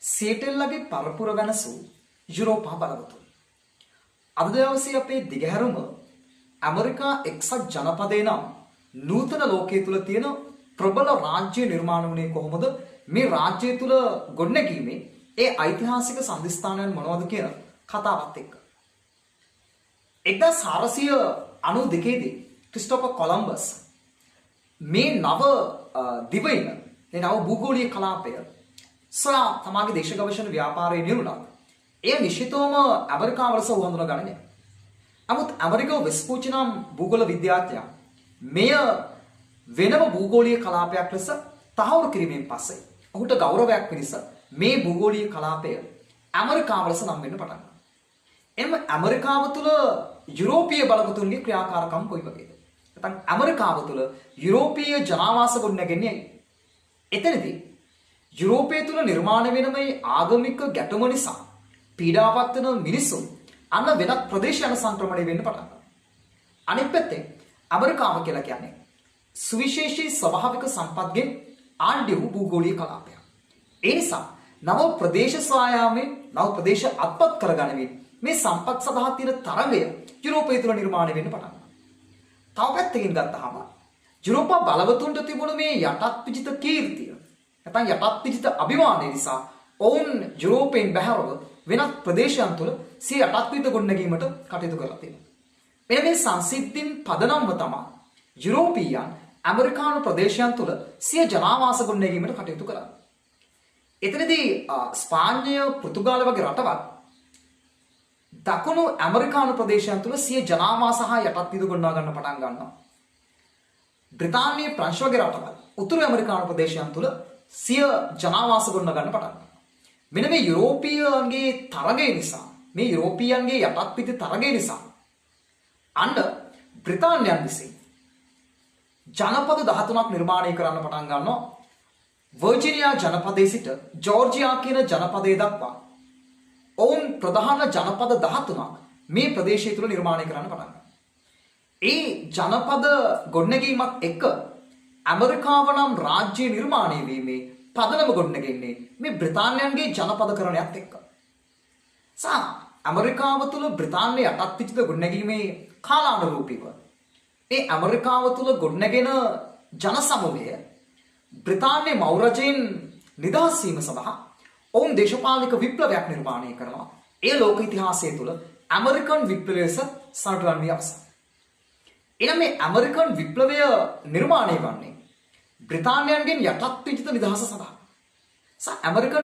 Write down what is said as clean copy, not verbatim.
සියටෙල්ලගේ පරපුර වෙනසු යුරෝපා බලවතුන්. අද දවසේ අපේ දිගහැරුම ඇමරිකා එක්සත් ජනපදයේ නම් නූතන ලෝකයේ තුල තියෙන ප්‍රබල රාජ්‍ය නිර්මාණ වුණේ කොහොමද? මේ රාජ්‍යය තුල ගොඩනැගීමේ ඒ ඓතිහාසික සම්දිස්ථානයන් මොනවද කියන කතාවත් එක්ක. 1492 දී ක්‍රිස්ටෝෆර් කොලම්බස් මේ නව දිවයින මේ නව භූගෝලීය කලාපය සොයා තමාගේ දේශ ගවේෂණ ව්‍යාපාරයේ නිරුණා. ඒ නිශ්චිතවම ඇමරිකාවල සහඳුනා ගන්නේ. නමුත් ඇමරිකාව වෙස්පූචි නම් භූගෝල විද්‍යාඥයා මෙය වෙනම භූගෝලීය කලාපයක් ලෙස තහවුරු කිරීමෙන් පස්සේ ඔහුට ගෞරවයක් පිණිස මේ භූගෝලීය කලාපය ඇමරිකාව ලෙස නම් වෙන්න පටන් ගන්නවා. එම ඇමරිකාව තුළ යුරෝපීය බලවතුන්ගේ ක්‍රියාකාරකම් කොයි වගේද? නැත්නම් ඇමරිකාව තුළ යුරෝපීය ජනාවාස ගොඩනැගෙන්නේ ඇයි? එතනදී යුරෝපය තුළ නිර්මාණය වෙන මේ ආගමික ගැටුම නිසා පීඩාවත් වෙන මිනිසුන් අන්න වෙනත් ප්‍රදේශයන් සංක්‍රමණය වෙන්න පටන් ගන්නවා. අනිත් පැත්තේ ඇමරිකාව කියලා කියන්නේ සුවිශේෂී ස්වභාවික සම්පත්ගෙන් ආණ්ඩු වූ භූගෝලීය කලාපයක්. ඒ නිසා නව ප්‍රදේශ සොයායාමෙන් නව ප්‍රදේශ අත්පත් කරගනිමින් මේ සම්පත් සඳහා තියෙන තරඟය යුරෝපය තුළ නිර්මාණය වෙන්න පටන් ගන්නවා. තව පැත්තකින් ගත්තාම යුරෝපා බලවතුන්ට තිබුණ මේ යටත් විජිත කීර්තිය නැත්නම් යටත් විජිත අභිමානය නිසා ඔවුන් යුරෝපයෙන් බැහැරව වෙනත් ප්‍රදේශයන් තුළ සිය යටත් විජිත ගොඩනැගීමට කටයුතු කරලා තියෙනවා. මෙන්න මේ සංසිද්ධීන් පදනම්ව තමයි යුරෝපීයන් ඇමරිකානු ප්‍රදේශයන් තුළ සිය ජනාවාස ගොඩනැගීමට කටයුතු කරන්නේ. එතනදී ස්පාඤ්ඤය, පෘතුගාල වගේ රටවල් දකුණු ඇමරිකානු ප්‍රදේශයන් තුළ සිය ජනාවාස හා යටත් විජිත ගොඩනගා ගන්න පටන් ගන්නවා. බ්‍රිතාන්‍ය, ප්‍රංශ වගේ රටවල් උතුරු ඇමරිකානු ප්‍රදේශයන් තුළ සිය ජනාවාස ගොඩනගා ගන්න පටන් ගන්නවා. මෙන්න මේ යුරෝපීයන්ගේ තරගය නිසා, මේ යුරෝපීයන්ගේ යටත් විජිත තරගය නිසා අන්න බ්‍රිතාන්‍යයන් විසින් ජනපද 13ක් නිර්මාණය කරන්න පටන් ගන්නවා. වර්ජිනියා ජනපදයේ සිට ජෝර්ජියා කියන ජනපදයේ දක්වා ඔවුන් ප්‍රධාන ජනපද 13ක් මේ ප්‍රදේශය තුළ නිර්මාණය කරන්න පටන් ගන්නවා. ඒ ජනපද ගොඩනැගීමත් එක්ක ඇමරිකාව නම් රාජ්‍ය නිර්මාණය වීමේ පදනම ගොඩනැගෙන්නේ මේ බ්‍රිතාන්‍යයන්ගේ ජනපදකරණයත් එක්ක. ඇමරිකාව තුළ බ්‍රිතාන්‍ය යටත් විජිත ගොඩනැගීමේ කාලානුරූපීව ඒ ඇමරිකාව තුළ ගොඩනැගෙන ජන සමූහය බ්‍රිතාන්‍ය මෞරජයෙන් නිදහස් වීම සඳහා ඔවුන් දේශපාලනික විප්ලවයක් නිර්මාණය කරනවා. ඒ ලෝක ඉතිහාසය තුළ ඇමරිකන් විප්ලවය ලෙස සටහන් වී අවසන්. එනම් මේ ඇමරිකන් විප්ලවය නිර්මාණය වන්නේ බ්‍රිතාන්‍යයන්ගෙන් යටත් විජිත නිදහස සඳහා. ඇමරිකන්